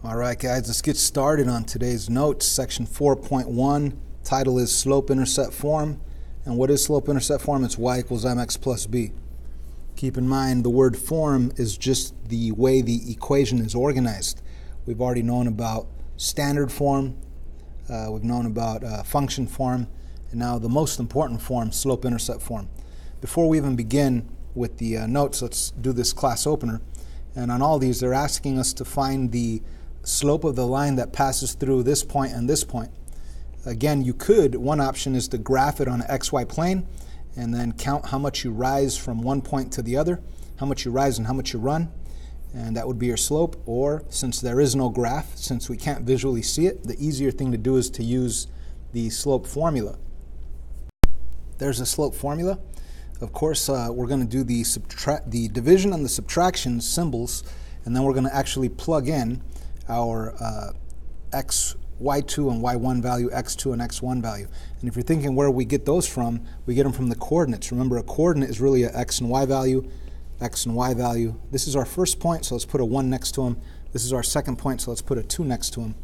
All right, guys, let's get started on today's notes. Section 4.1, title is slope-intercept form. And what is slope-intercept form? It's y equals mx plus b. Keep in mind the word form is just the way the equation is organized. We've already known about standard form, we've known about function form, and now the most important form, slope-intercept form. Before we even begin with the notes, let's do this class opener. And on all these, they're asking us to find the slope of the line that passes through this point and this point. Again, you could, one option is to graph it on an XY plane and then count how much you rise from one point to the other, how much you rise and how much you run, and that would be your slope. Or since there is no graph, since we can't visually see it, the easier thing to do is to use the slope formula. There's a slope formula. Of course, we're going to do the division and the subtraction symbols, and then we're going to actually plug in our y2 and y1 value, x2 and x1 value. And if you're thinking where we get those from, we get them from the coordinates. Remember, a coordinate is really an x and y value, x and y value. This is our first point, so let's put a 1 next to them. This is our second point, so let's put a 2 next to them.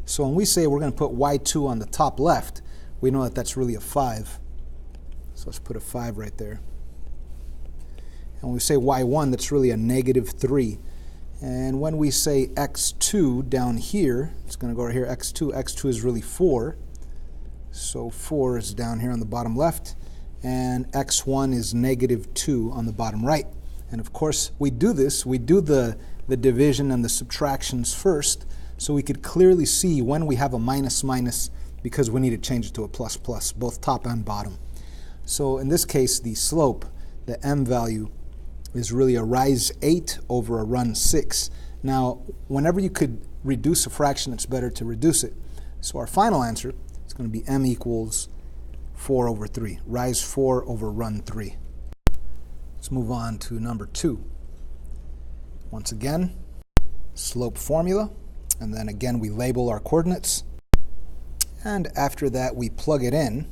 So when we say we're going to put y2 on the top left, we know that that's really a 5. So let's put a 5 right there. And when we say y1, that's really a -3. And when we say x2 down here, it's going to go right here, x2 is really 4. So 4 is down here on the bottom left, and x1 is -2 on the bottom right. And of course, we do the division and the subtractions first, so we could clearly see when we have a minus, because we need to change it to a plus, both top and bottom. So in this case, the slope, the m value, is really a rise 8 over a run 6. Now, whenever you could reduce a fraction, it's better to reduce it. So our final answer is going to be m equals 4 over 3, rise 4 over run 3. Let's move on to number 2. Once again, slope formula, and then again we label our coordinates, and after that we plug it in.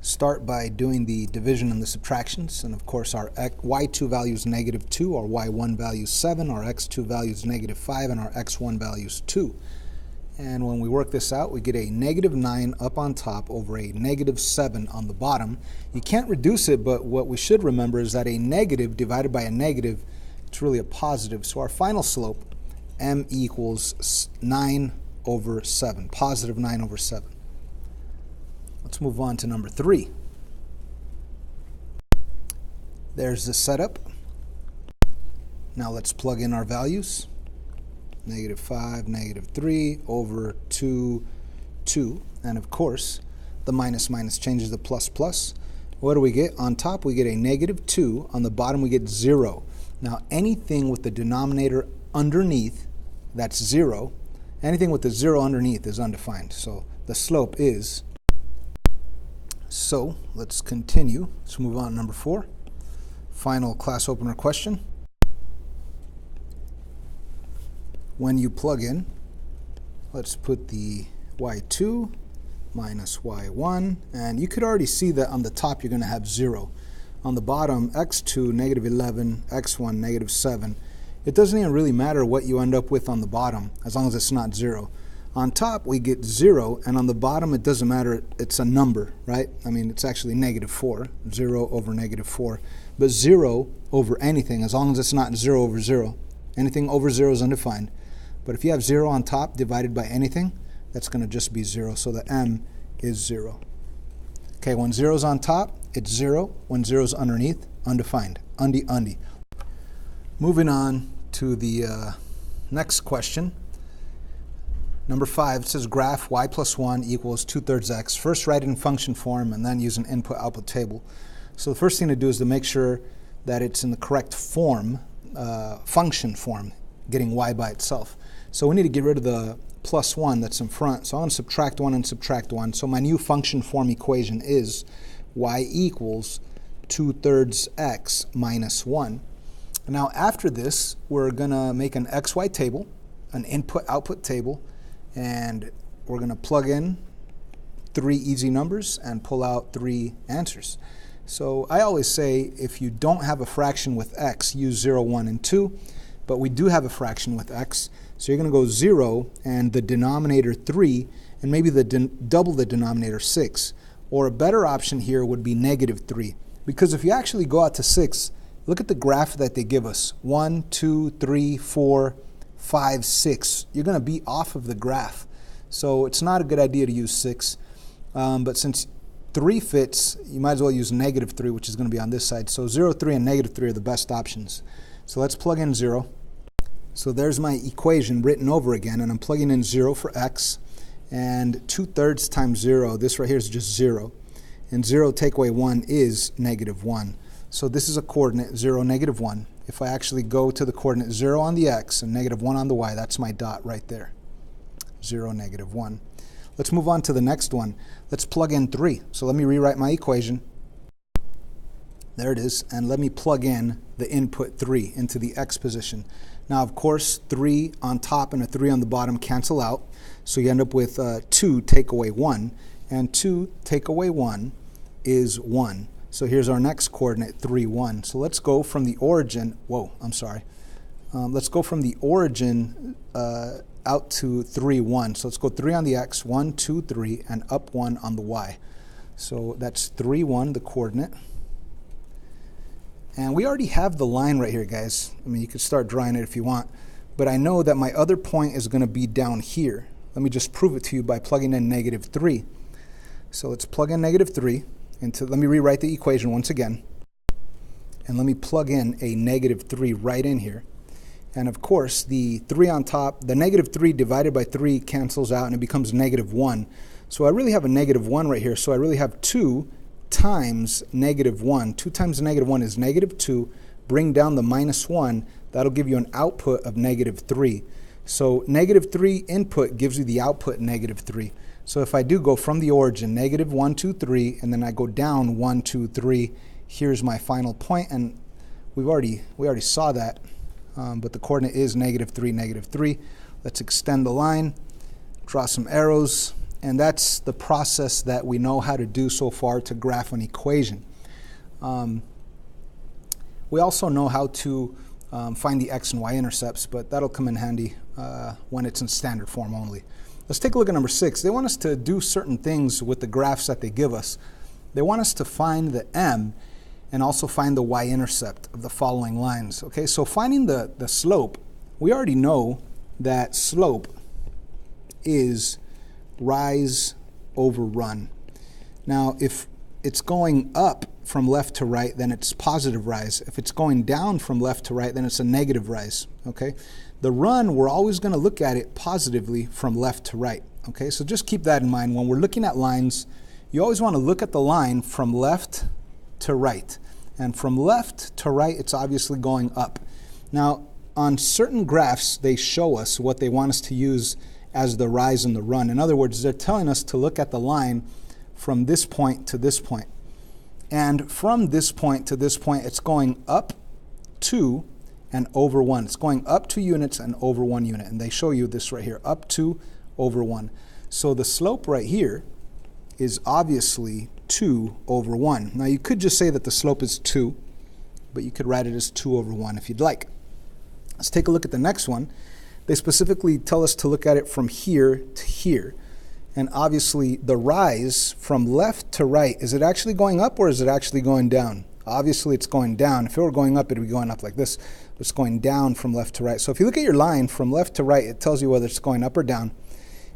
Start by doing the division and the subtractions, and of course our y2 value is -2, our y1 value is 7, our x2 value is -5, and our x1 value is 2. And when we work this out, we get a -9 up on top over a -7 on the bottom. You can't reduce it, but what we should remember is that a negative divided by a negative, it's really a positive. So our final slope, m equals 9 over 7, positive 9 over 7. Let's move on to number 3. There's the setup. Now let's plug in our values. -5, -3 over 2. And of course, the minus changes the plus. What do we get? On top, we get a -2. On the bottom, we get 0. Now, anything with the denominator underneath, that's 0. Anything with the 0 underneath is undefined. So the slope is. So let's continue. Let's move on to number 4. Final class opener question. When you plug in, let's put the y2 minus y1, and you could already see that on the top you're going to have 0. On the bottom, x2 -11, x1 -7. It doesn't even really matter what you end up with on the bottom as long as it's not 0. On top, we get 0, and on the bottom, it doesn't matter. It's a number, right? I mean, it's actually -4, 0 over -4. But 0 over anything, as long as it's not 0 over 0. Anything over 0 is undefined. But if you have 0 on top divided by anything, that's going to just be 0. So the m is 0. Okay, when 0 is on top, it's 0. When 0 is underneath, undefined. Undi. Moving on to the next question. Number 5, it says graph y plus 1 equals 2/3 x. First write it in function form and then use an input-output table. So the first thing to do is to make sure that it's in the correct form, function form, getting y by itself. So we need to get rid of the plus 1 that's in front. So I'm going to subtract 1 and subtract 1. So my new function form equation is y equals 2/3 x minus 1. Now after this, we're going to make an xy table, an input-output table, and we're going to plug in 3 easy numbers and pull out 3 answers. So I always say if you don't have a fraction with x, use 0, 1, and 2. but we do have a fraction with x. So you're going to go 0 and the denominator 3, and maybe double the denominator 6. Or a better option here would be negative 3. Because if you actually go out to 6, look at the graph that they give us. 1, 2, 3, 4, 5, 6. You're going to be off of the graph. So it's not a good idea to use 6. But since 3 fits, you might as well use negative 3, which is going to be on this side. So 0, 3, and negative 3 are the best options. So let's plug in 0. So there's my equation written over again, and I'm plugging in 0 for x. And 2/3 times 0, this right here is just 0. And 0 take away 1 is negative 1. So this is a coordinate, 0, negative 1. If I actually go to the coordinate 0 on the x and negative 1 on the y, that's my dot right there. 0, negative 1. Let's move on to the next one. Let's plug in 3. So let me rewrite my equation. There it is. And let me plug in the input 3 into the x position. Now, of course, 3 on top and a 3 on the bottom cancel out. So you end up with 2 take away 1. And 2 take away 1 is 1. So here's our next coordinate, 3, 1. So let's go from the origin. Let's go from the origin out to 3, 1. So let's go 3 on the x, 1, 2, 3, and up 1 on the y. So that's 3, 1, the coordinate. And we already have the line right here, guys. I mean, you could start drawing it if you want. But I know that my other point is going to be down here. Let me just prove it to you by plugging in negative 3. So let's plug in negative 3 into, let me rewrite the equation once again. And let me plug in a negative 3 right in here. And of course, the 3 on top, the negative 3 divided by 3 cancels out and it becomes negative 1. So I really have a negative 1 right here. So I really have 2 times negative 1. 2 times negative 1 is negative 2. Bring down the minus 1. That'll give you an output of negative 3. So negative 3 input gives you the output negative 3. So if I do go from the origin, negative 1, 2, 3, and then I go down 1, 2, 3, here's my final point. And we already saw that. But the coordinate is negative 3, negative 3. Let's extend the line, draw some arrows, and that's the process that we know how to do so far to graph an equation. We also know how to find the x and y intercepts, but that'll come in handy when it's in standard form only. Let's take a look at number 6. They want us to do certain things with the graphs that they give us. They want us to find the m and also find the y-intercept of the following lines. Okay, so finding the slope, we already know that slope is rise over run. Now, if it's going up from left to right, then it's positive rise. If it's going down from left to right, then it's a negative rise. Okay, the run, we're always going to look at it positively from left to right. Okay, so just keep that in mind. When we're looking at lines, you always want to look at the line from left to right. And from left to right, it's obviously going up. Now, on certain graphs, they show us what they want us to use as the rise and the run. In other words, they're telling us to look at the line from this point to this point. And from this point to this point, it's going up 2 and over 1. It's going up 2 units and over 1 unit. And they show you this right here, up 2, over 1. So the slope right here is obviously 2 over 1. Now you could just say that the slope is 2, but you could write it as 2 over 1 if you'd like. Let's take a look at the next one. They specifically tell us to look at it from here to here. And obviously the rise from left to right, is it actually going up or is it actually going down? Obviously it's going down. If it were going up, it would be going up like this. But it's going down from left to right. So if you look at your line from left to right, it tells you whether it's going up or down.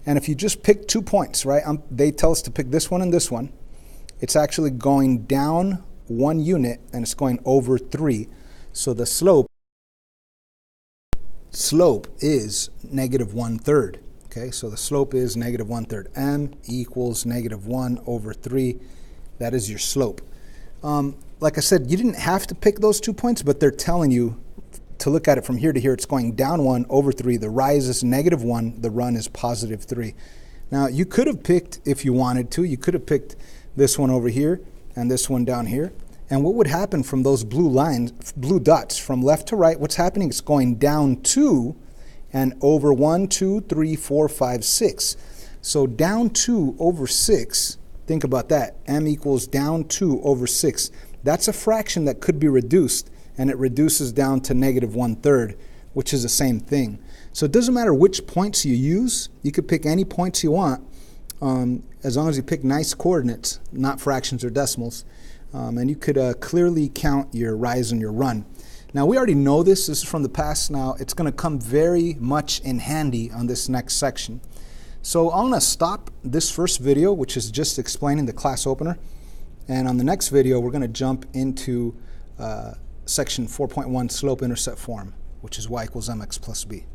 And if you just pick 2 points, right, they tell us to pick this one and this one. It's actually going down 1 unit and it's going over 3. So the slope is negative 1/3. Okay, so the slope is negative 1/3. M equals negative 1 over 3. That is your slope. Like I said, you didn't have to pick those 2 points, but they're telling you to look at it from here to here. It's going down 1 over 3. The rise is negative 1. The run is positive 3. Now, you could have picked, if you wanted to, you could have picked this one over here and this one down here. And what would happen from those blue lines, blue dots from left to right, what's happening? It's going down 2 and over 1, 2, 3, 4, 5, 6. So down 2 over 6, think about that. M equals down 2 over 6. That's a fraction that could be reduced, and it reduces down to negative 1/3. which is the same thing. So it doesn't matter which points you use. You could pick any points you want, as long as you pick nice coordinates, not fractions or decimals. And you could clearly count your rise and your run. Now, we already know this. This is from the past. Now, it's going to come very much in handy on this next section. So I'm going to stop this first video, which is just explaining the class opener. And on the next video, we're going to jump into section 4.1, slope-intercept form, which is y equals mx plus b.